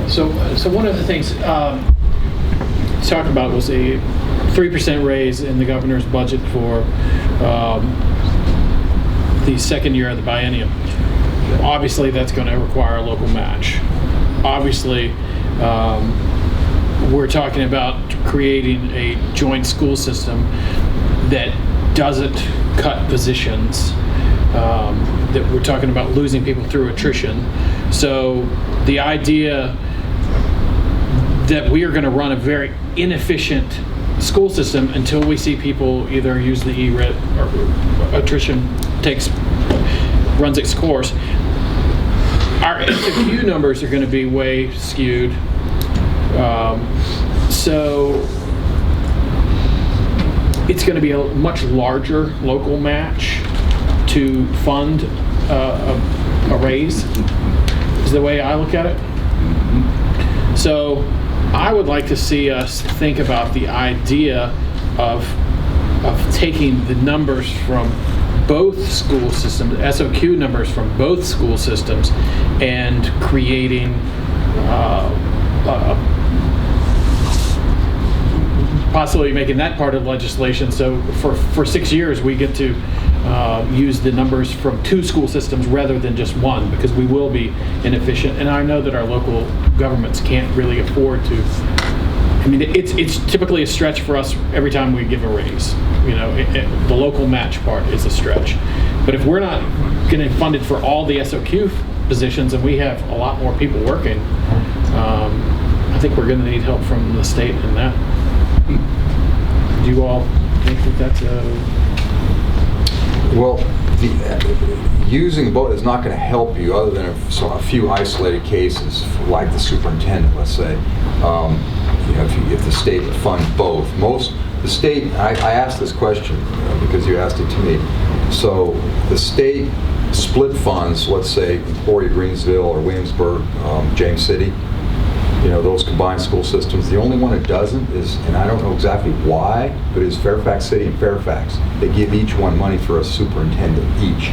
So one of the things talked about was a 3% raise in the governor's budget for the second year of the biennium. Obviously, that's going to require a local match. Obviously, we're talking about creating a joint school system that doesn't cut positions, that we're talking about losing people through attrition. So the idea that we are going to run a very inefficient school system until we see people either use the ERIT or attrition runs its course. Our SOQ numbers are going to be way skewed. So it's going to be a much larger local match to fund a raise, is the way I look at it. So I would like to see us think about the idea of taking the numbers from both school systems, SOQ numbers from both school systems, and creating possibly making that part of legislation. So for 6 years we get to use the numbers from two school systems rather than just one, because we will be inefficient. And I know that our local governments can't really afford to. I mean, it's typically a stretch for us every time we give a raise. You know, the local match part is a stretch. But if we're not getting funded for all the SOQ positions and we have a lot more people working, I think we're going to need help from the state in that. Do you all think that that's Well, using both is not going to help you other than a few isolated cases, like the superintendent, let's say. You know, if the state would fund both. The state, I asked this question because you asked it to me. So the state split funds, let's say Emporia, Greensville, or Williamsburg, James City, you know, those combined school systems. The only one that doesn't is, and I don't know exactly why, but is Fairfax City and Fairfax. They give each one money for a superintendent each.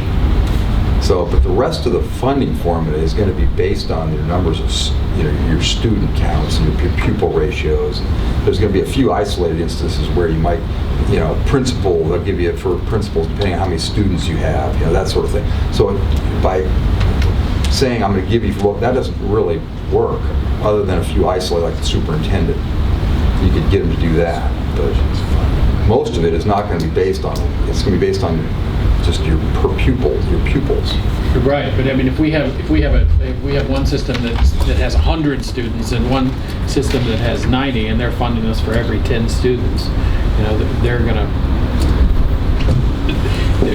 So, but the rest of the funding formula is going to be based on your numbers of, you know, your student counts and your pupil ratios. There's going to be a few isolated instances where you might, you know, principal, they'll give you for principals depending on how many students you have, you know, that sort of thing. So by saying I'm going to give you, well, that doesn't really work, other than a few isolated, like the superintendent. You could get them to do that, but most of it is not going to be based on, it's going to be based on just your per pupil, your pupils. right? But I mean, if we have one system that has 100 students and one system that has 90, and they're funding us for every 10 students, you know, they're going to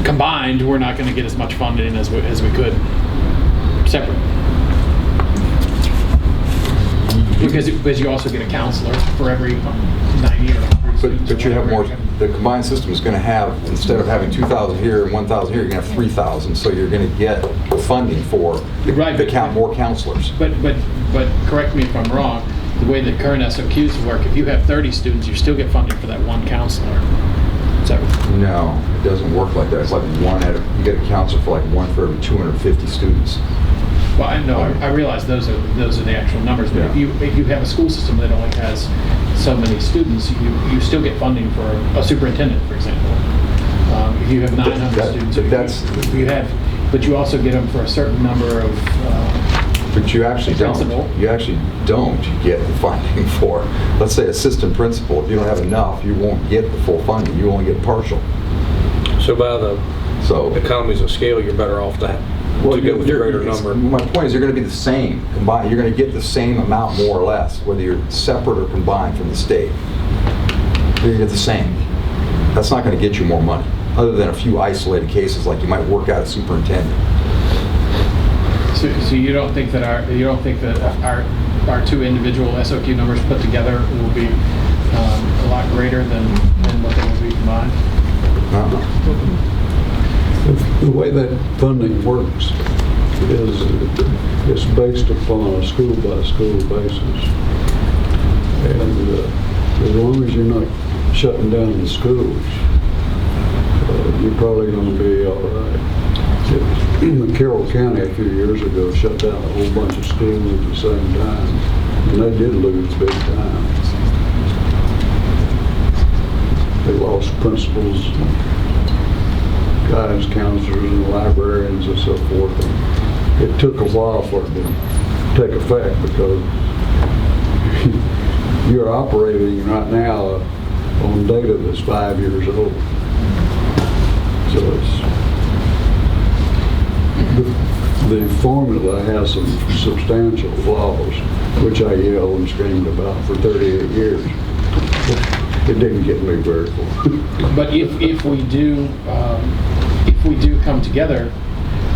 combined. We're not going to get as much funding as we could separate. Because you also get a counselor for every 90 or 100 students. But you have more, the combined system is going to have, instead of having 2,000 here and 1,000 here, you're going to have 3,000. So you're going to get funding for more counselors. But correct me if I'm wrong, the way the current SOQs work, if you have 30 students, you still get funding for that one counselor. Is that right? No, it doesn't work like that. It's like you get a counselor for like one for every 250 students. Well, I know. I realize those are the actual numbers. But yeah. if you have a school system that only has so many students, you still get funding for a superintendent, for example. If you have 900 students, but you also get them for a certain number of. But you actually don't. You actually don't get the funding for, let's say, assistant principal. If you don't have enough, you won't get the full funding. You only get partial. So by the economies of scale, you're better off to go with a greater number. My point is, you're going to be the same combined. You're going to get the same amount, more or less, whether you're separate or combined from the state. You're going to get the same. That's not going to get you more money, other than a few isolated cases, like you might work out a superintendent. So you don't think that our two individual SOQ numbers put together will be a lot greater than what they will be combined? The way that funding works is it's based upon a school-by-school basis. And as long as you're not shutting down the schools, you're probably going to be all right. Carroll County a few years ago shut down a whole bunch of schools at the same time, and they did lose big time. They lost principals, guidance counselors, and librarians and so forth. And it took a while for it to take effect because you're operating right now on data that's 5 years old. So the formula has some substantial flaws, which I yelled and screamed about for 38 years. It didn't get me very far. But if we do come together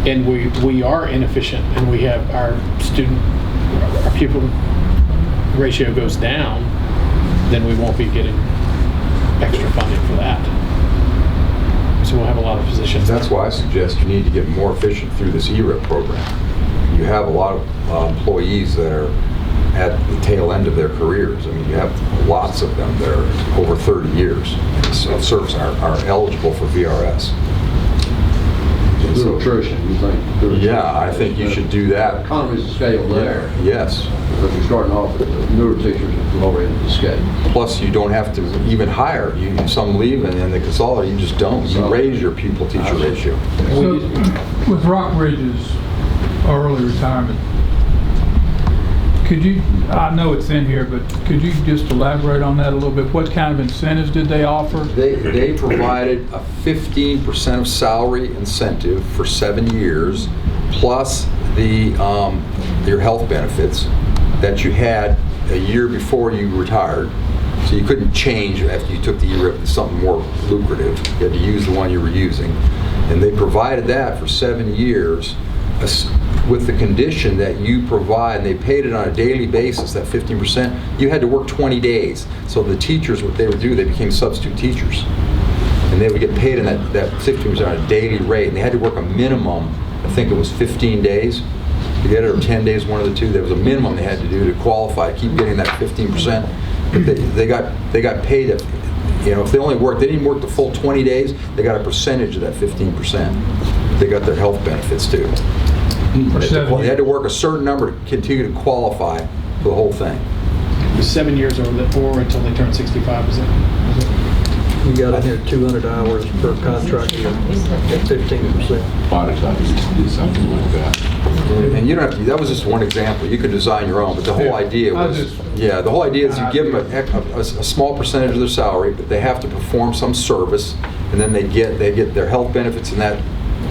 and we are inefficient and we have our pupil ratio goes down, then we won't be getting extra funding for that. So we'll have a lot of positions. That's why I suggest you need to get more efficient through this ERIP program. You have a lot of employees that are at the tail end of their careers. I mean, you have lots of them that are over 30 years of service are eligible for VRS. And Through attrition, you think? Yeah, I think you should do that. Economies of scale there. Yes. But you're starting off with the newer teachers at the lower end of the scale. Plus, you don't have to even hire. Some leave and then they consolidate. You just don't. You raise your pupil-teacher ratio. So, with Rockbridge's early retirement, could you, I know it's in here, but could you just elaborate on that a little bit? What kind of incentives did they offer? They provided a 15% of salary incentive for 7 years, plus your health benefits that you had a year before you retired. So you couldn't change after you took the ERIP to something more lucrative. You had to use the one you were using. And they provided that for 7 years with the condition that you provide, and they paid it on a daily basis, that 15%, you had to work 20 days. So the teachers, what they would do, they became substitute teachers. And they would get paid in that 15% on a daily rate. And they had to work a minimum, I think it was 15 days to get it, or 10 days, one of the two. There was a minimum they had to do to qualify, to keep getting that 15%. But they got paid, if they only worked, they didn't work the full 20 days, they got a percentage of that 15%. They got their health benefits too. They had to work a certain number to continue to qualify for the whole thing. It was 7 years or until they turn 65, is it? You got in here 200 hours per contract year at 15%. Body type did something like that. And you don't have to, that was just one example. You could design your own, but the whole idea was, the whole idea is you give them a small percentage of their salary, but they have to perform some service, and then they get their health benefits and that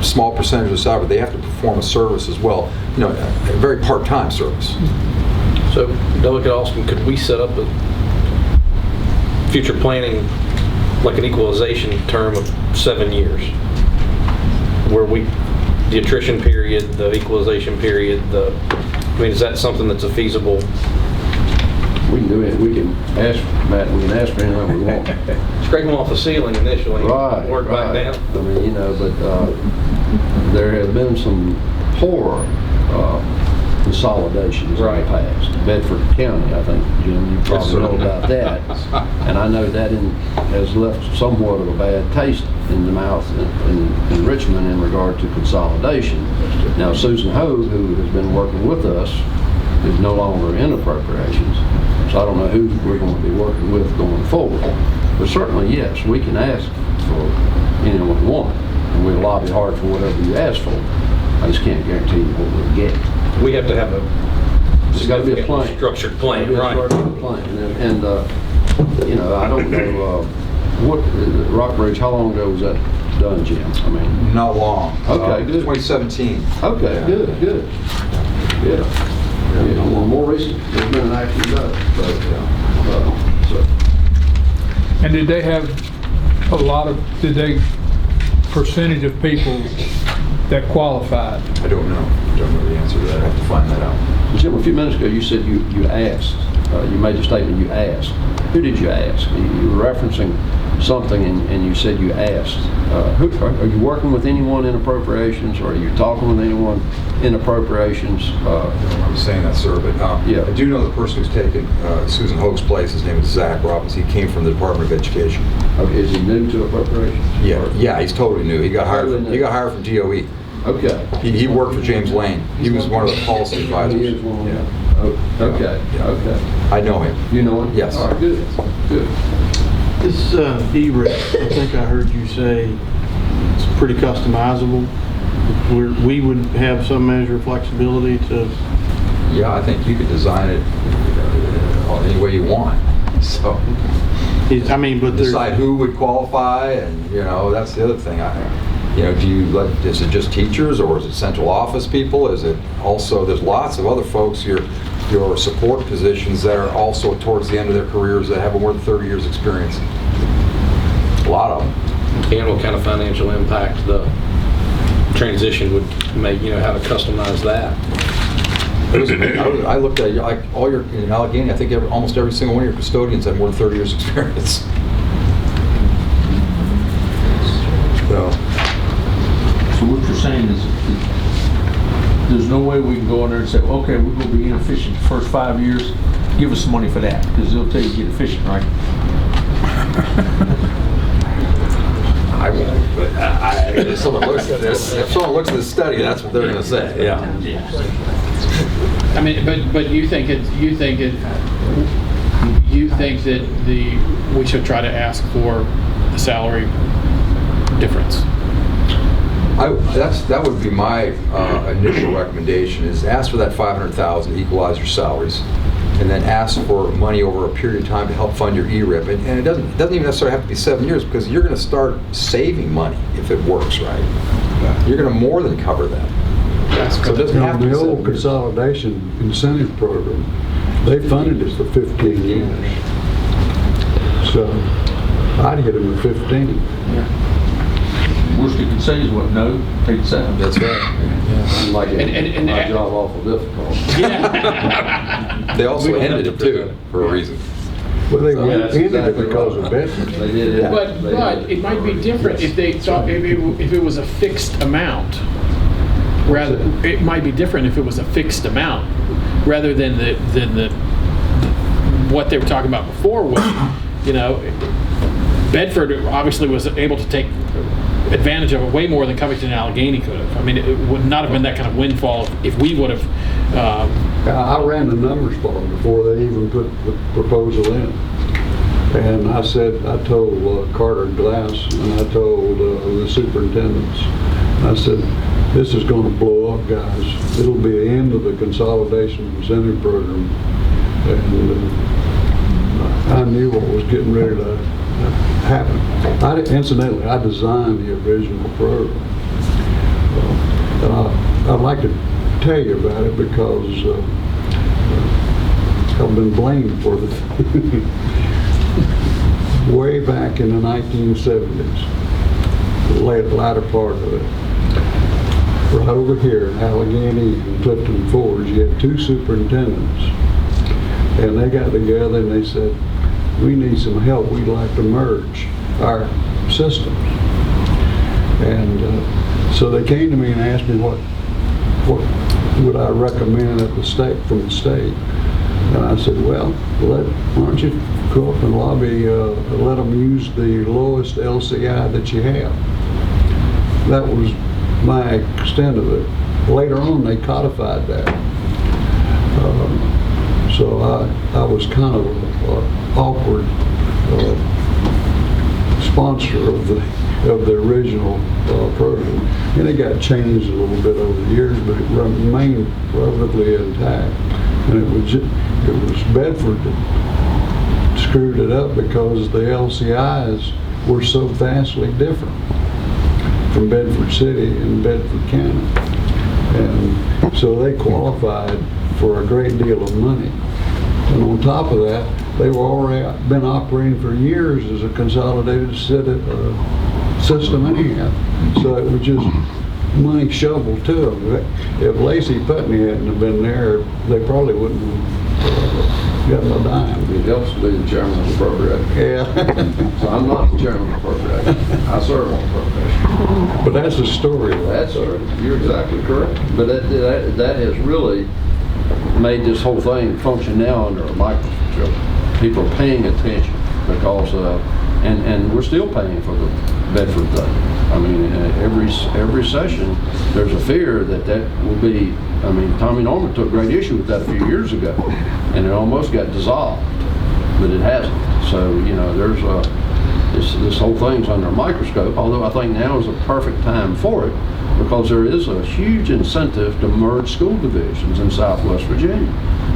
small percentage of salary. They have to perform a service as well, a very part-time service. So, Delegate Austin, could we set up a future planning, like an equalization term of 7 years, where the attrition period, the equalization period, is that something that's a feasible? We can do it. We can ask, Matt, we can ask for anything we want. Scrape them off the ceiling initially, Right. work back down. I mean, but there have been some poor consolidations in the past. Bedford County, I think, Jim, you probably know about that. And I know that has left somewhat of a bad taste in the mouth in Richmond in regard to consolidation. Now, Susan Hogue, who has been working with us, is no longer in appropriations. So I don't know who we're going to be working with going forward. But certainly, yes, we can ask for anyone we want. And we'll lobby hard for whatever you ask for. I just can't guarantee you what we'll get. We have to have It's got to be a plan. Structured plan, It's right? got to be a plan. And I don't know, what, Rockbridge, how long ago was that done, Jim? I mean, Not long. Okay, good. 2017. okay, Yeah. good. Yeah. Well, more recent, there's been an action done. So, And did they have percentage of people that qualified? I don't know. Don't know the answer to that. I have to find that out. Jim, a few minutes ago, you said you asked. You made the statement you asked. Who did you ask? You were referencing something and you said you asked. Are you working with anyone in appropriations, or are you talking with anyone in appropriations? I was saying that, sir, but Yeah. I do know the person who's taken Susan Hogue's place. His name is Zach Robbins. He came from the Department of Education. Okay, is he new to appropriations? Yeah, he's totally new. He got hired Totally from new. DOE. Okay. He worked for James Lane. He was one of the policy advisors. He is one. Yeah. Oh, okay, okay. I know him. You know him? Yes. All right, good, good. This E-rip, I think I heard you say it's pretty customizable. We would have some measure of flexibility to, Yeah, I think you could design it any way you want. So I mean, but there's, decide who would qualify, and that's the other thing. Do you is it just teachers, or is it central office people? Is it also, there's lots of other folks, your support positions that are also towards the end of their careers that have more than 30 years experience. A lot of them. And what kind of financial impact the transition would make, how to customize that. I looked at all your, in Allegheny, I think almost every single one of your custodians had more than 30 years experience. So what you're saying is that there's no way we can go in there and say, okay, we're going to be inefficient the first 5 years, give us some money for that, because they'll tell you to get efficient, right? I won't, but if someone looks at this, if someone looks at this study, that's what they're going to say. Yeah. I mean, but you think that we should try to ask for a salary difference? That would be my initial recommendation, is ask for that $500,000 to equalize your salaries, and then ask for money over a period of time to help fund your ERIP. And it doesn't even necessarily have to be 7 years, because you're going to start saving money if it works right. You're going to more than cover that. So it doesn't have to be The 7 old years. consolidation incentive program, they funded us for 15 years. So I'd hit them at 15. Worst you can say is what, no, take 7. That's right. Like it, And- my job awful difficult. Yeah. They also We don't have ended to it too, present. for a reason. Well, they So that's ended it exactly because right. of Bedford. They did it. But it might be different if they thought, if it was a fixed amount. Rather, it might be different if it was a fixed amount, rather than the what they were talking about before was, Bedford obviously was able to take advantage of it way more than Covington and Allegheny could have. I mean, it would not have been that kind of windfall if we would have. I ran the numbers for them before they even put the proposal in. And I told Carter Glass, and I told the superintendents, I said, this is going to blow up, guys. It'll be the end of the consolidation incentive program. And I knew what was getting ready to happen. Incidentally, I designed the original program. And I'd like to tell you about it because I've been blamed for it. Way back in the 1970s, the latter part of it, right over here in Allegheny and Clifton Forge, you had 2 superintendents, and they got together and they said, we need some help, we'd like to merge our systems. And so they came to me and asked me what would I recommend at the state, from the state. And I said, well, why don't you go up and lobby, let them use the lowest LCI that you have. That was my extent of it. Later on, they codified that. So I was kind of an awkward sponsor of the original program. And it got changed a little bit over the years, but it remained relatively intact. And it was Bedford that screwed it up because the LCIs were so vastly different from Bedford City and Bedford County. And so they qualified for a great deal of money. And on top of that, they were already been operating for years as a consolidated system anyhow. So it was just money shoveled to them. If Lacey Putney hadn't have been there, they probably wouldn't have gotten a dime. It helps to be the chairman of the appropriation. Yeah. So I'm not the chairman of the appropriation. I serve on the appropriation. But that's the story. That's, you're exactly correct. But that has really made this whole thing function now under a microscope. People are paying attention because, and we're still paying for the Bedford thing. I mean, every session, there's a fear that will be, I mean, Tommy Norman took great issue with that a few years ago, and it almost got dissolved, but it hasn't. So, you know, there's this whole thing's under a microscope, although I think now is a perfect time for it, because there is a huge incentive to merge school divisions in Southwest Virginia.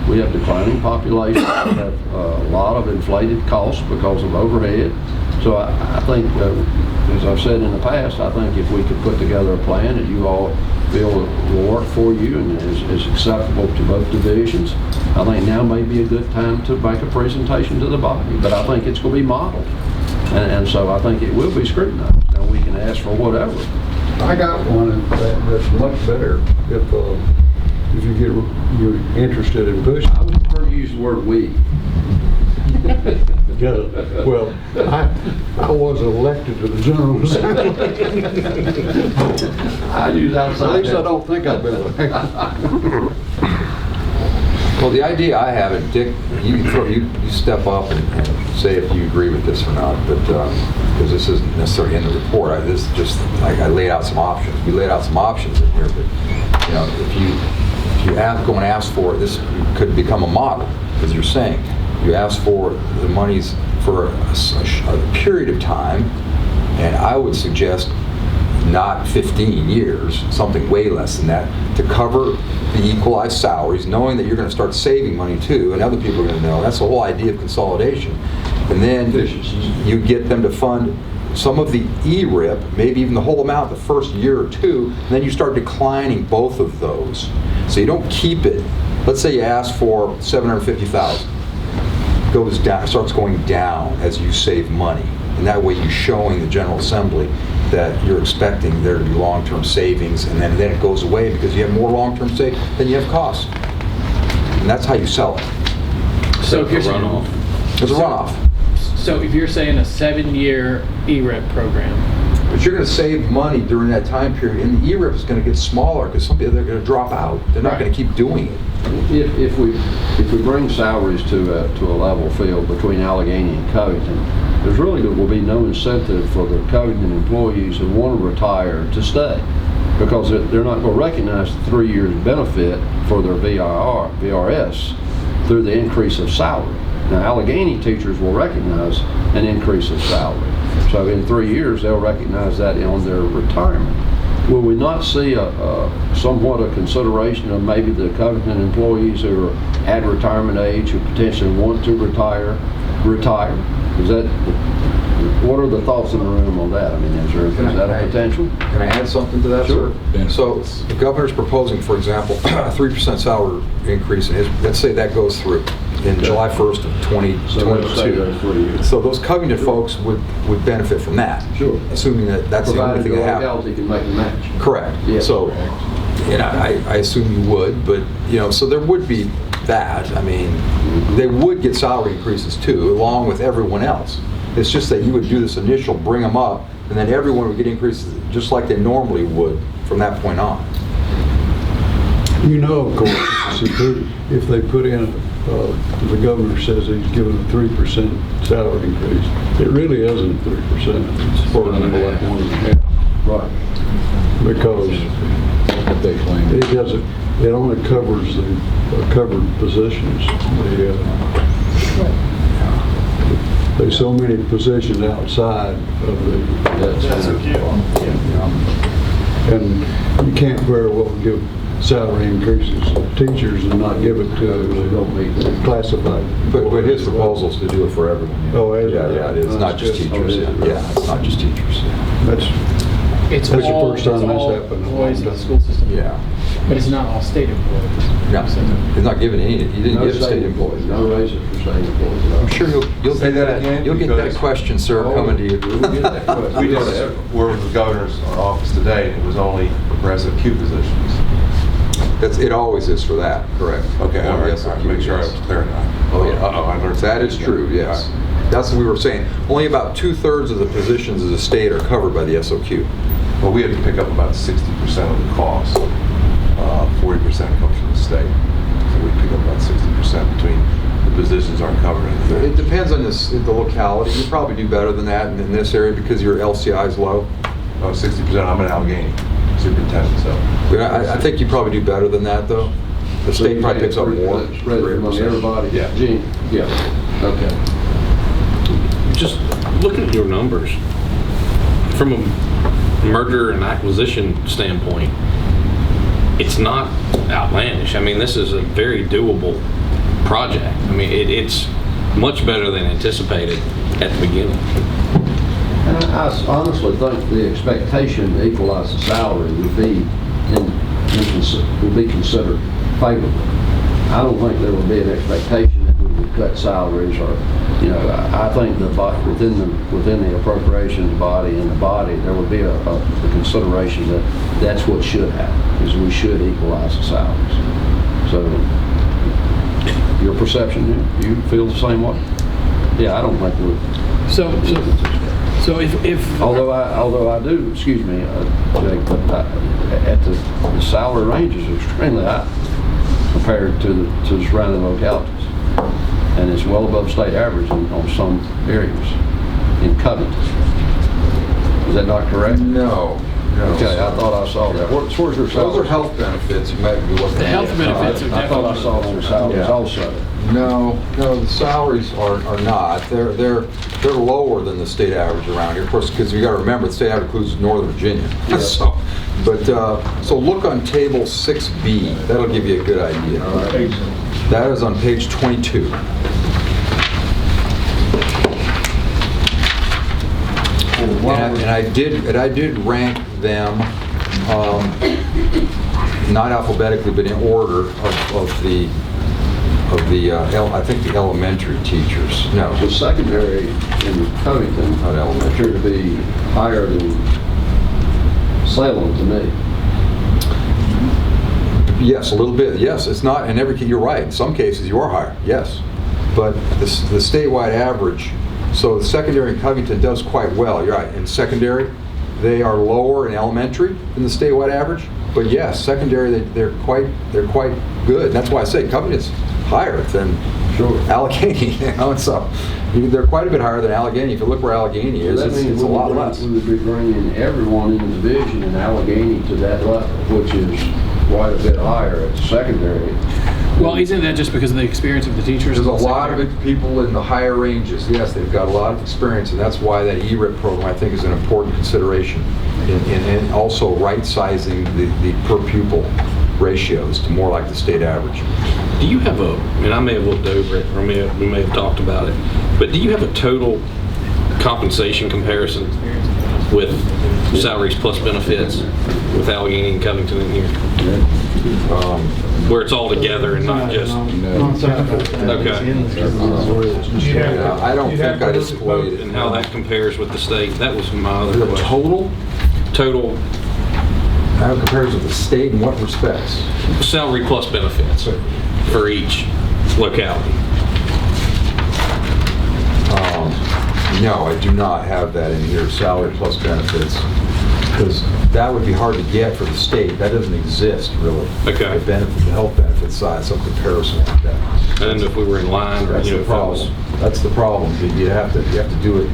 We have declining population, we have a lot of inflated costs because of overhead. So I think, as I've said in the past, I think if we could put together a plan that you all feel will work for you and is acceptable to both divisions, I think now may be a good time to make a presentation to the body. But I think it's going to be modeled. And so I think it will be scrutinized. Now we can ask for whatever. I got one that's much better if you're interested in pushing. I would prefer to use the word we. Yeah, well, I was elected to the General Assembly. I use outside. At least I don't think I've been elected. Well, the idea I have, and Dick, you step up and say if you agree with this or not, but because this isn't necessarily in the report, I laid out some options. We laid out some options in here, but you know, if you go and ask for it, this could become a model, as you're saying. You ask for the monies for a period of time, and I would suggest not 15 years, something way less than that, to cover the equalized salaries, knowing that you're going to start saving money too, and other people are going to know. That's the whole idea of consolidation. And then you get them to fund some of the ERIP, maybe even the whole amount the first year or two, and then you start declining both of those. So you don't keep it. Let's say you ask for $750,000. Goes down, starts going down as you save money, and that way you're showing the General Assembly that you're expecting there to be long-term savings, and then it goes away because you have more long-term savings than you have costs, and that's how you sell it. So if you're runoff. It's a runoff, So if you're saying a 7-year ERIP program, but you're going to save money during that time period, and the ERIP is going to get smaller because they're going to drop out. They're not going to keep doing it. If we bring salaries to a level field between Allegheny and Covington, there will be no incentive for the Covington employees who want to retire to stay, because they're not going to recognize the 3 years benefit for their VRS through the increase of salary. Now Allegheny teachers will recognize an increase of salary, so in 3 years they'll recognize that on their retirement. Will we not see somewhat a consideration of maybe the Covington employees who are at retirement age who potentially want to retire? What are the thoughts in the room on that? I mean, is that a potential? Can I add something to that, Sure. sir? So the governor's proposing, for example, a 3% salary increase. Let's say that goes through in July 1st of 2022. So those Covington folks would benefit from that. Sure. Assuming that that's the only thing that happens. Provided the legality can make a match. Correct. Yes. So, you know, I assume you would, but, you know, so there would be that. I mean, they would get salary increases too, along with everyone else. It's just that you would do this initial, bring them up, and then everyone would get increases just like they normally would from that point on. You know, of course, if they put in, the governor says he's giving a 3% salary increase, it really isn't 3%. It's for like 1.5%. Right. Because They claim. it only covers the covered positions. There's so many positions outside of the, and you can't very well give salary increases to teachers and not give it to classified. But his proposal is to do it for everyone. Oh, is it? Yeah, it is not just teachers. Yeah, it's not just teachers. it's That's the all, first time it's that's all happened in a long employees in the time. school system. Yeah. But it's not all state employees. No, he's not giving any. He didn't No give state employees. No raises for state employees. I'm sure you'll Say get that again, You'll get that because- question, sir, coming to you. We'll get that question. We just were with the governor's office today, and it was only for SOQ positions. It always is for that, correct? Okay, all right, Yes, all right, make sure I was clear now. Oh, yeah. Uh-oh, I learned. That is true, yes. That's what we were saying. Only about 2/3 of the positions of the state are covered by the SOQ. Well, we have to pick up about 60% of the cost. 40% comes from the state. So we pick up about 60% between the positions positions aren't covered in It that. depends on the locality. You probably do better than that in this area because your LCI is low. Oh, 60%, I'm in Allegheny, superintendent, so. But I think you probably do better than that, though. The state probably picks up more. Spread it among everybody? Yeah. Gene? Yeah, okay. Just looking at your numbers, from a merger and acquisition standpoint, it's not outlandish. I mean, this is a very doable project. I mean, it's much better than anticipated at the beginning. And I honestly think the expectation to equalize the salary would be considered favorable. I don't think there would be an expectation that we would cut salaries or, you know, I think within the appropriations body and the body, there would be a consideration that that's what should happen, is we should equalize the salaries. So, your perception, you feel the same way? Yeah, I don't think we would. So if Although I do, excuse me, Jake, but at the salary ranges are extremely high compared to the surrounding localities, and it's well above state average on some areas in Covington. Is that not correct? No. Okay, I thought I saw that. Where's your Those salary? are health benefits. You might be looking at. The health benefits are I thought I saw it on the salaries Yeah. also. No, the salaries are not. They're lower than the state average around here. Of course, because you got to remember the state average includes Northern Virginia. So look on table 6B. That'll give you a good idea. That is on page 22. And I did rank them not alphabetically, but in order of the I think the elementary teachers. No, The secondary in Covington Not elementary. appear to be higher than Salem to me. yes, a little bit. Yes, it's not in every case. You're right. In some cases, you are higher. Yes, but the statewide average. So the secondary in Covington does quite well. You're right. In secondary, they are lower in elementary than the statewide average. But yes, secondary they're quite good. That's why I say Covington's higher than Allegheny. You know, and so they're quite a bit higher than Allegheny. If you look where Allegheny is, That means it's a lot less. We would be bringing everyone in the division in Allegheny to that level, which is quite a bit higher at secondary. well, isn't that just because of the experience of the teachers? There's a in the lot of secondary? people in the higher ranges. Yes, they've got a lot of experience, and that's why that ERIP program, I think, is an important consideration. And also right-sizing the per pupil ratios to more like the state average. Do you have and I may have looked over it, or we may have talked about it, but do you have a total compensation comparison with salaries plus benefits with Allegheny and Covington in here? Where it's all together and not just, Okay. Yeah, I don't think I displayed it. and how that compares with the state? That was my other The question. total, Total how it compares with the state in what respects? salary plus benefits for each locality. No, I do not have that in here, salary plus benefits, because that would be hard to get for the state. That doesn't exist, really. Okay. The health benefit side, some comparison like that. I didn't know if we were in line or, That's you know, the if that was. problem. That's the problem. You have to do it.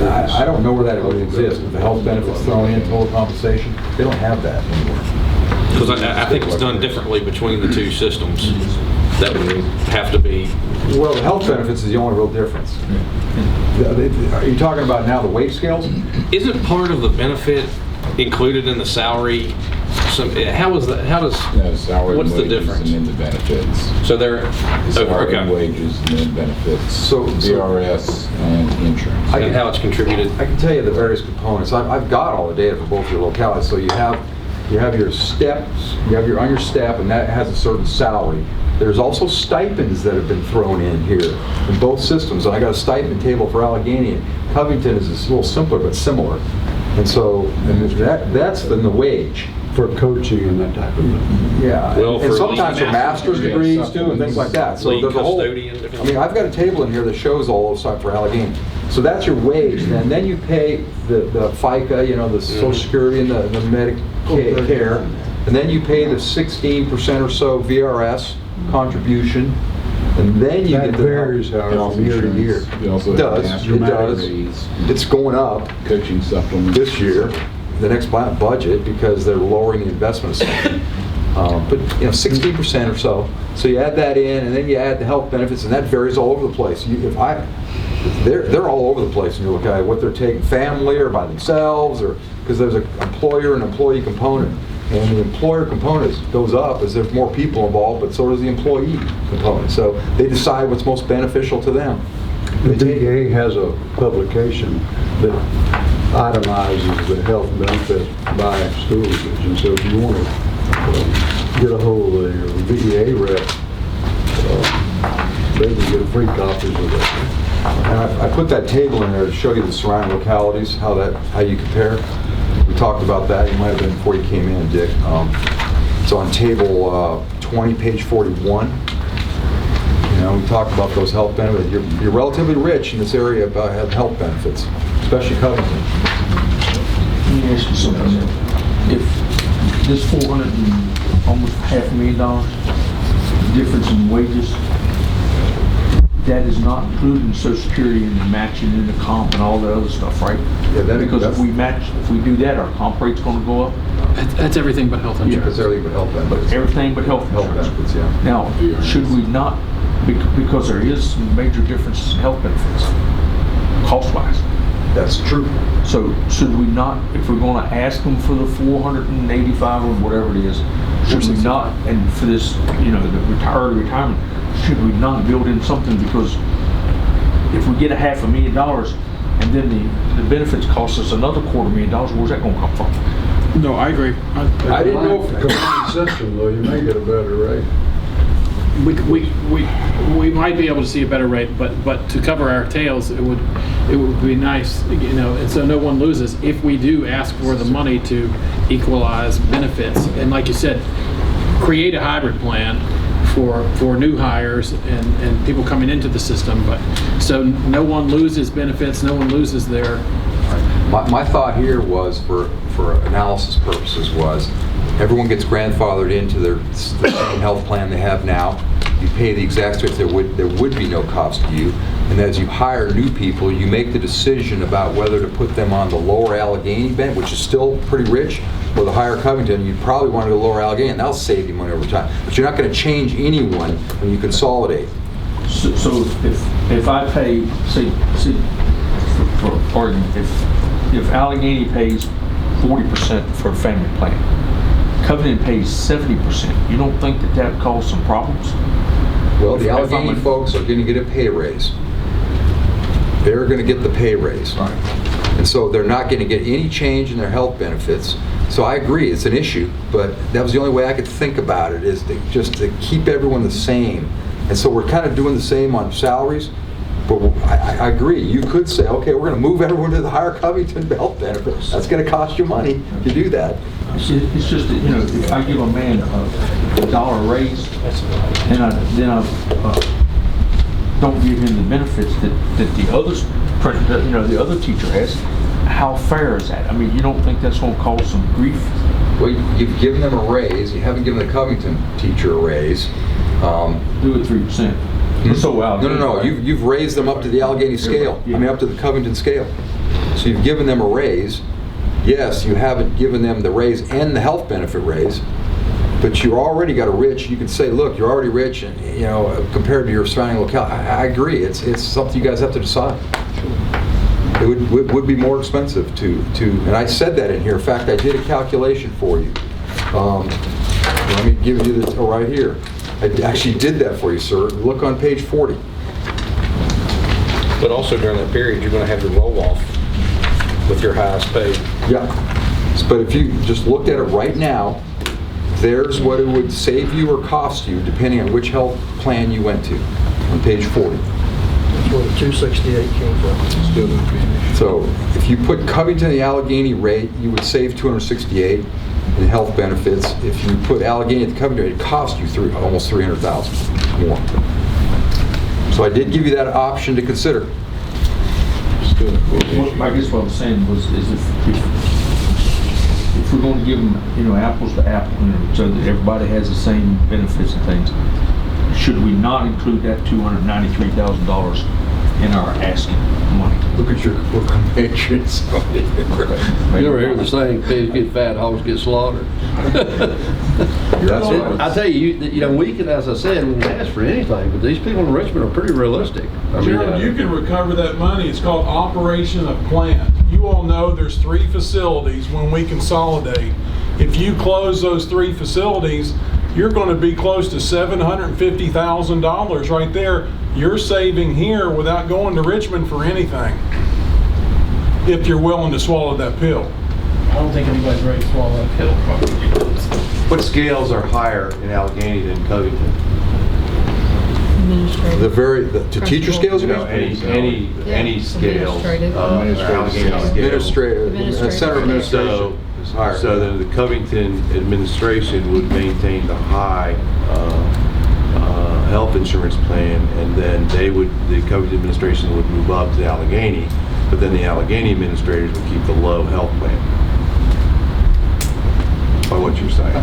I don't know where that would exist. With the health benefits thrown in, total compensation, they don't have that anymore. Because I think it's done differently between the two systems. That would have to be, Well, the health benefits is the only real difference. Are you talking about now the wage scales? isn't part of the benefit included in the salary? How is that, how does, No, salary what's and the wages difference? and then the benefits. So they're, Salary and okay. wages and then benefits. So- VRS and insurance. And how it's contributed? I can tell you the various components. I've got all the data for both your localities. So you have your steps, on your step, and that has a certain salary. There's also stipends that have been thrown in here in both systems. And I got a stipend table for Allegheny. Covington is a little simpler but similar. And so that's in the wage. For coaching and that type of thing. Yeah, Well, and for sometimes for master's degrees too, and things like that. So Lead there's a whole, custodian, different- I mean, I've got a table in here that shows all those stuff for Allegheny. So that's your wage, and then you pay the FICA, you know, the Social Security and the Medicare, and then you pay the 16% or so VRS contribution, And then you That get the varies, however, Health from year to year. insurance. You also It have does, national it does. raise, It's going up coaching supplements. this year, the next budget, because they're lowering the investment assumption. But, 16% or so. So you add that in, and then you add the health benefits, and that varies all over the place. They're all over the place, and you look at what they're taking, family or by themselves, or because there's an employer and employee component. And the employer component goes up as there's more people involved, but so does the employee component. So they decide what's most beneficial to them. The DEA has a publication that itemizes the health benefits by school division. So if you want to get a hold of your VEA rep, they can get free copies of that. And I put that table in there to show you the surrounding localities, how you compare. We talked about that. You might have been before you came in, Dick. It's on table 20, page 41. We talked about those health benefits. You're relatively rich in this area about health benefits, especially Covington. Let me ask you something. If this almost $500,000 difference in wages, that is not including Social Security and the matching and the comp and all that other stuff, right? Yeah, Because if we do that, our comp rate's gonna go up. That's everything but health Yeah, insurance. it's everything but health benefits. Everything but health Health insurance. benefits, yeah. Now, should we not, because there is some major differences in health benefits, cost-wise. That's true. So should we not, if we're gonna ask them for the 485 or whatever it is, should we not, and for this, the early retirement, should we not build in something? Because if we get $500,000 and then the benefits cost us another $250,000, where's that gonna come from? No, I agree. I didn't know if The combined system, though, you may get a better rate. We might be able to see a better rate, but to cover our tails, it would be nice, and so no one loses if we do ask for the money to equalize benefits. And like you said, create a hybrid plan for new hires and people coming into the system, but so no one loses benefits, no one loses their. My thought here was, for analysis purposes, was everyone gets grandfathered into the same health plan they have now. You pay the exact rates. There would be no cost to you. And as you hire new people, you make the decision about whether to put them on the lower Allegheny band, which is still pretty rich, or the higher Covington. You'd probably want to go lower Allegheny, and that'll save you money over time. But you're not going to change anyone when you consolidate. So if I pay, say for argument, if Allegheny pays 40% for a family plan, Covington pays 70%, you don't think that would cause some problems? Well, the If I'm Allegheny a- folks are going to get a pay raise. They're going to get the pay raise. And so they're not going to get any change in their health benefits. So I agree, it's an issue, but that was the only way I could think about it, is to keep everyone the same. And so we're kind of doing the same on salaries, but I agree. You could say, okay, we're going to move everyone to the higher Covington health benefits. That's going to cost you money to do that. It's just that, if I give a man a dollar raise, then I don't give him the benefits that the others, the other teacher has, how fair is that? I mean, you don't think that's going to cause some grief? Well, you've given them a raise. You haven't given the Covington teacher a raise. Do it 3%. So No. You've raised them up to the Allegheny scale. I mean, up to the Covington scale. So you've given them a raise. Yes, you haven't given them the raise and the health benefit raise, but you already got a rich. You can say, look, you're already rich, and compared to your surrounding locale. I agree. It's something you guys have to decide. It would be more expensive to, and I said that in here. In fact, I did a calculation for you. Let me give you this right here. I actually did that for you, sir. Look on page 40. But also during that period, you're going to have your roll-off with your highest paid. Yeah. But if you just looked at it right now, there's what it would save you or cost you, depending on which health plan you went to, on page 40. That's where the 268 came from. Still would be an issue. So if you put Covington the Allegheny rate, you would save $268 in health benefits. If you put Allegheny at the Covington rate, it cost you almost $300,000 more. So I did give you that option to consider. Still would be an issue. I guess what I was saying is if we're going to give them, apples to apples, so that everybody has the same benefits and things, should we not include that $293,000 in our asking money? Look at your book on matrix. You ever hear the saying, pigs get fat, hogs get slaughtered? That's what I tell you, you know, we can, as I said, we can ask for anything, but these people in Richmond are pretty realistic. I mean, Gerald, you can recover that money. It's called operation of plant. You all know there's 3 facilities when we consolidate. If you close those 3 facilities, you're going to be close to $750,000 right there. You're saving here without going to Richmond for anything, if you're willing to swallow that pill. I don't think anybody's ready to swallow that pill. What scales are higher in Allegheny than Covington? the teacher scales, you No, mean? any scales. Administrative. Allegheny scale. Administrative, center of administration So, is higher. so then the Covington administration would maintain the high health insurance plan, and then the Covington administration would move up to Allegheny, but then the Allegheny administrators would keep the low health plan. By what you're saying.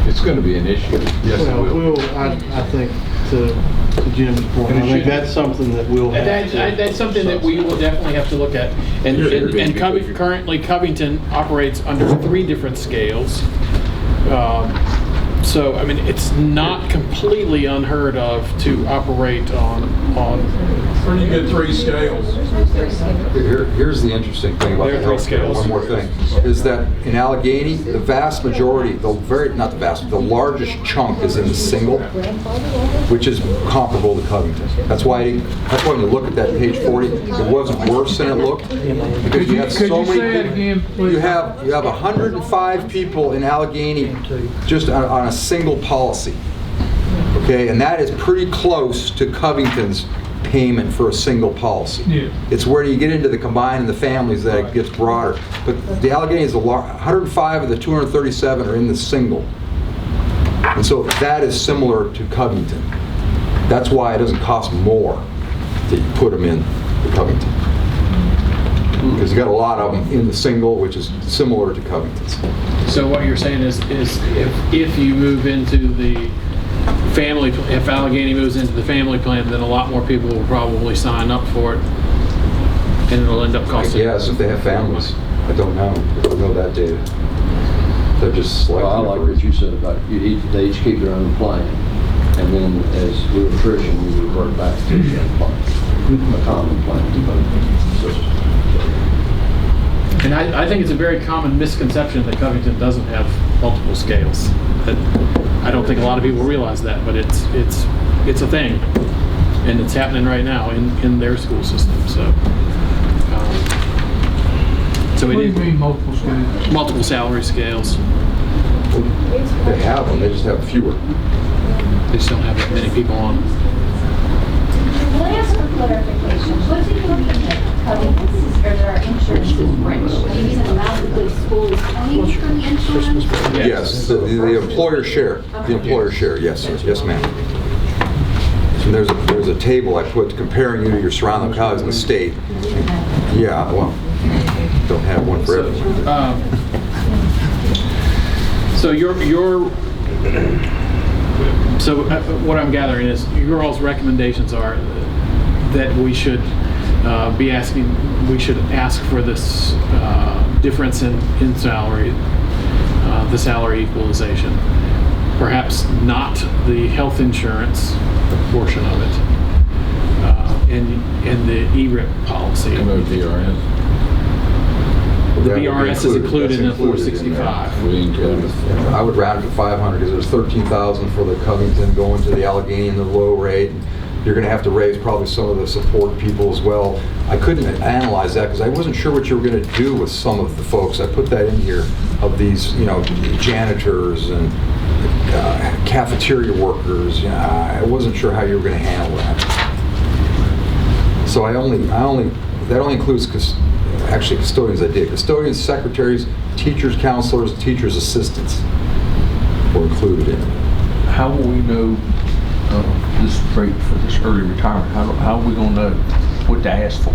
It's going to be an issue. Yes, it will. I think to Jim's point, I think that's something that we'll have to. That's something that we will definitely have to look at. And currently Covington operates under 3 different scales. So, I mean, it's not completely unheard of to operate on. Or you get 3 scales. Here's the interesting thing about the There are 3 health care, scales. one more thing, is that in Allegheny, the vast majority, the largest chunk is in the single, which is comparable to Covington. That's why when you look at that page 40, it wasn't worse than it looked. Because you have Could so you many. say it again, please? You have 105 people in Allegheny just on a single policy. Okay, and that is pretty close to Covington's payment for a single policy. Yeah. It's where you get into the combined and the families that it gets broader. But the Allegheny is 105 of the 237 are in the single. And so that is similar to Covington. That's why it doesn't cost more to put them in the Covington. Because you got a lot of them in the single, which is similar to Covington's. So what you're saying is if you move into the family, if Allegheny moves into the family plan, then a lot more people will probably sign up for it, and it'll end up costing. Yes, if they have families. I don't know. I don't know that data. They're just selecting. Well, I like what you said about they each keep their own plan, and then as with attrition, we revert back to the plan, a common plan to both systems. And I think it's a very common misconception that Covington doesn't have multiple scales. I don't think a lot of people realize that, but it's a thing, and it's happening right now in their school system. So What do it you is mean multiple scales? multiple salary scales. They have them, they just have fewer. They just don't have that many people on them. Can I ask for clarification? What do you mean that Covington's or their insurance is rich? Do you mean that amount of the school is paying for the insurance? Yes, the employer share. The employer share, yes, yes, ma'am. And there's a table I put comparing you to your surrounding colleagues in the state. Yeah, well, don't have one for everyone. So what I'm gathering is your all's recommendations are that we should ask for this difference in salary, the salary equalization. Perhaps not the health insurance portion of it, and the ERIP policy. MODRS. The BRS is included in the 465. We include it. I would round it to 500 because there's 13,000 for the Covington going to the Allegheny and the low rate. You're going to have to raise probably some of the support people as well. I couldn't analyze that because I wasn't sure what you were going to do with some of the folks. I put that in here of these, janitors and cafeteria workers. I wasn't sure how you were going to handle that. So that only includes custodians. I did custodians, secretaries, teachers, counselors, teachers' assistants were included in it. How will we know this rate for this early retirement? How are we going to know what to ask for?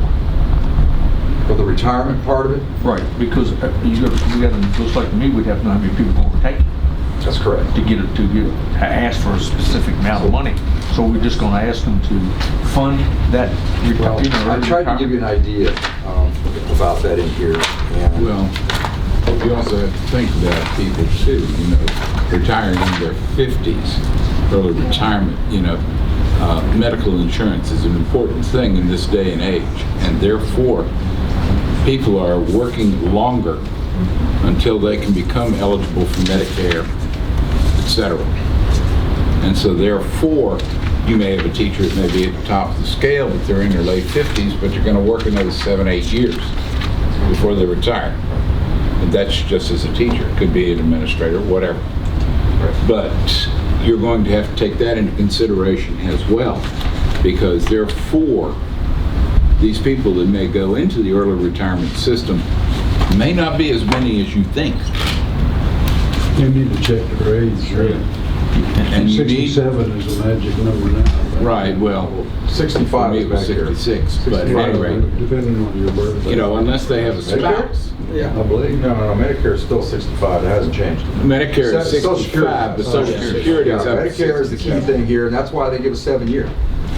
For the retirement part of it, Right, because looks like to me we'd have to know how many people are going to take it. That's correct. to ask for a specific amount of money. So we're just gonna ask them to fund that, Well, I tried to give you an idea about that in here. And Well, you also have to think about people too, retiring in their 50s, early retirement, medical insurance is an important thing in this day and age, and therefore, people are working longer until they can become eligible for Medicare, etc. And so therefore, you may have a teacher that may be at the top of the scale, but they're in their late 50s, but you're going to work another 7-8 years before they retire. And that's just as a teacher. It could be an administrator, whatever. But you're going to have to take that into consideration as well, because therefore, these people that may go into the early retirement system may not be as many as you think. You need to check their age, right? And you need, 67 is a magic number now. right, well, 65 for me is it was back here. 66, but anyway, Depending on your birthday. unless they have a spouse. Yeah, I believe. No, Medicare is still 65. It hasn't changed. Medicare is Social 65, but Social Security is up to Medicare is the key 67. thing here, and that's why they give it 7 years.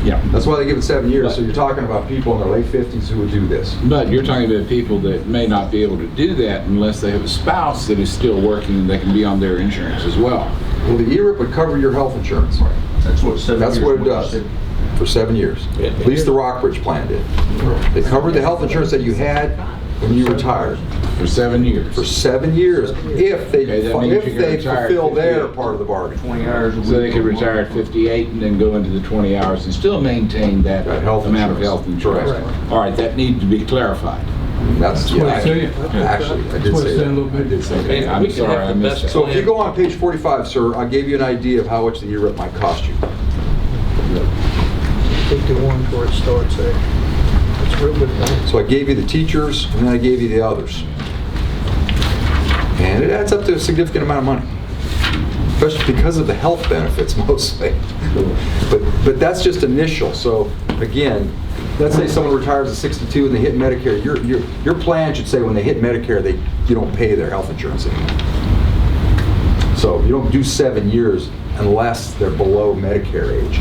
Yeah. That's why they give it 7 years. So But- you're talking about people in their late 50s who would do this. But you're talking about people that may not be able to do that unless they have a spouse that is still working and they can be on their insurance as well. Well, the ERIP would cover your health insurance That's what 7 That's years what it was. does. For 7 years. At least the Rockbridge plan did. They covered the health insurance that you had when you retired For 7 years. for 7 years if they Okay, that means you can retire at fulfill their 58. part of the bargain. 20 hours a week. So they could retire at 58 and then go into the 20 hours and still maintain that That health amount of insurance. health insurance. Correct. All right, that needs to be clarified. That's, what yeah, it said. actually, I did That's what it say said a that. little bit. I did say that. And I'm we can sorry, have I the missed best that. So if you go on page 45, sir, I gave you an idea of how much the ERIP might cost you. Take the one where it starts there. It's real good. So I gave you the teachers, and then I gave you the others. And it adds up to a significant amount of money, especially because of the health benefits mostly. But that's just initial. So again, let's say someone retires at 62 and they hit Medicare. Your plan should say when they hit Medicare, you don't pay their health insurance anymore. So you don't do 7 years unless they're below Medicare age.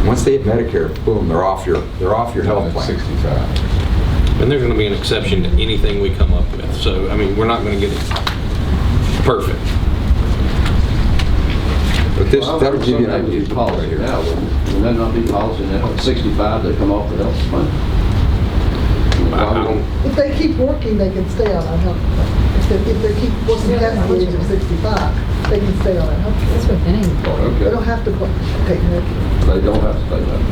Once they hit Medicare, boom, they're off your health plan. 65. And there's going to be an exception to anything we come up with. So, I mean, we're not going to get it perfect. But that'll give you an idea. Policy right here. now, would that not be policy now? At 65, they come off the health plan. I don't, If they keep working, they can stay on our health plan. If they keep working past the age of 65, they can stay on our health plan. That's what any. They don't Okay, have to take Medicare. they don't have to take that.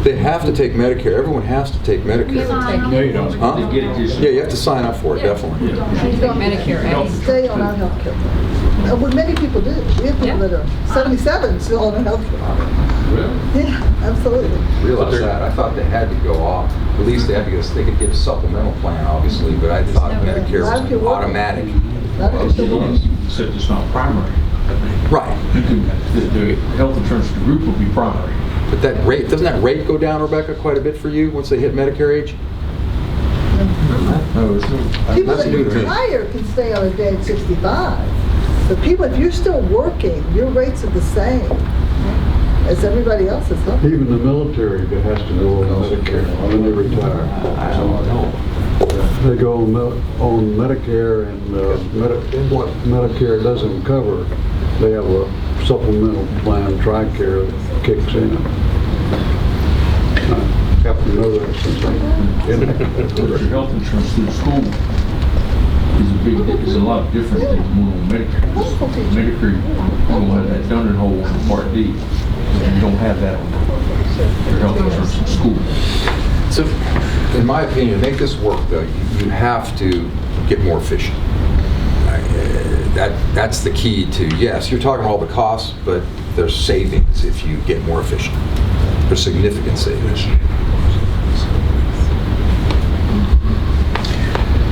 They have to take Medicare. Everyone has to take Medicare. No, you don't. Huh? They get it this- Yeah, you have to sign up for it, definitely. Medicare, They stay on our health care plan. What many people do. We have people that are 77 still on our health care. Really? Yeah, absolutely. Realize that. I thought they had to go off. At least they could get a supplemental plan, obviously, but I thought Medicare was automatic. Not if you're still working. Except it's not primary. Right. The health insurance group will be primary. But that rate, doesn't that rate go down, Rebecca, quite a bit for you once they hit Medicare age? People That's that new to me. retire can stay on a age 65. But people, if you're still working, your rates are the same as everybody else's health. Even the military has to go on Medicare when they retire. I don't know. They go on Medicare, and what Medicare doesn't cover, they have a supplemental plan, TRICARE, that kicks in. I have to know that since I'm in it. Your health insurance through the school is a lot different than the one on Medicare. Medicare, you don't have that donut hole on Part D. You don't have that on your health insurance in school. So, in my opinion, to make this work, though, you have to get more efficient. That's the key to, yes, you're talking about all the costs, but there's savings if you get more efficient. There's significant savings.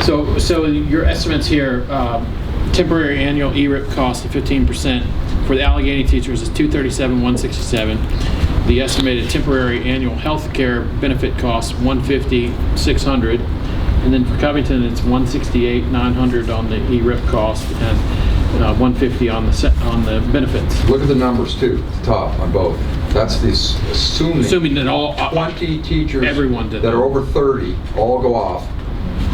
So your estimates here, temporary annual ERIP cost of 15% for the Allegheny teachers is $237,167. The estimated temporary annual health care benefit cost $150,600. And then for Covington, it's 168,900 on the ERIP cost and 150 on the benefits. Look at the numbers too, at the top on both. That's this, Assuming that all 20 teachers everyone did that are over 30 all go off.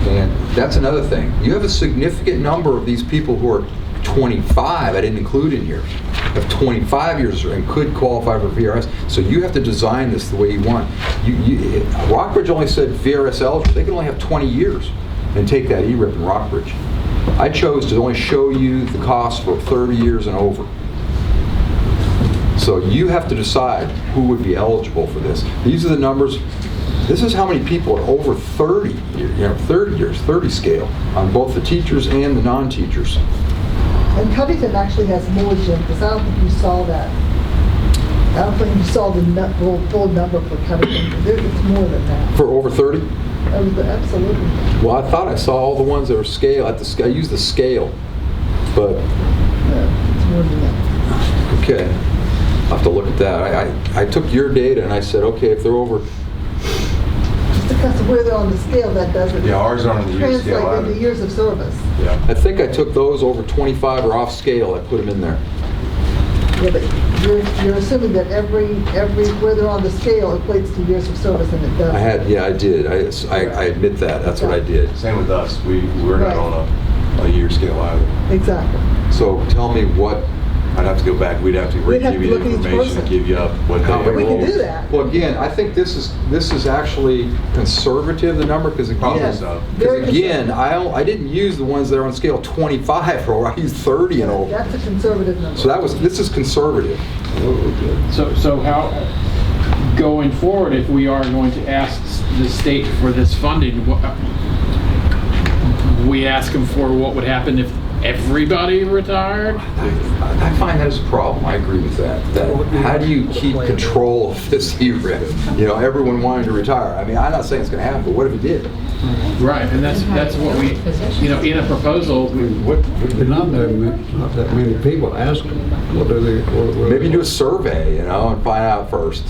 And that's another thing. You have a significant number of these people who are 25, I didn't include in here, have 25 years and could qualify for VRS. So you have to design this the way you want. Rockbridge only said VRS eligible. They can only have 20 years and take that ERIP in Rockbridge. I chose to only show you the cost for 30 years and over. So you have to decide who would be eligible for this. These are the numbers. This is how many people are over 30, 30 years, 30 scale, on both the teachers and the non-teachers. And Covington actually has more, Jim, because I don't think you saw that. I don't think you saw the full number for Covington. It's more than that. For over 30? Absolutely. Well, I thought I saw all the ones that were scale, at the scale. I used the scale, but... It's more than that. Okay. I'll have to look at that. I took your data and I said, okay, if they're over... Just because of where they're on the scale, that doesn't Yeah, ours aren't on the year scale translate either. into years of service. Yeah. I think I took those over 25 or off scale. I put them in there. Yeah, but you're assuming that every where they're on the scale equates to years of service, and it doesn't. I did. I admit that. That's what I did. Same with us. We're Right. not on a year scale either. Exactly. So tell me what... I'd have to go back. We'd have to We'd have give to you look the at each information and person. give you up what they How have. many We can roles? do that. Well, again, I think this is actually conservative, the number, because Probably again, so. Very I didn't use the ones that are on scale 25 or I used 30 and over. That's a conservative number. So this is conservative. So how, going forward, if we are going to ask the state for this funding, we ask them for what would happen if everybody retired? I find that as a problem. I agree with that. How do you keep control of this ERIP? Everyone wanting to retire. I mean, I'm not saying it's going to happen, but what if it did? Right, and that's what we, in a proposal, Not that many people ask them, what do they... Maybe do a survey, and find out first.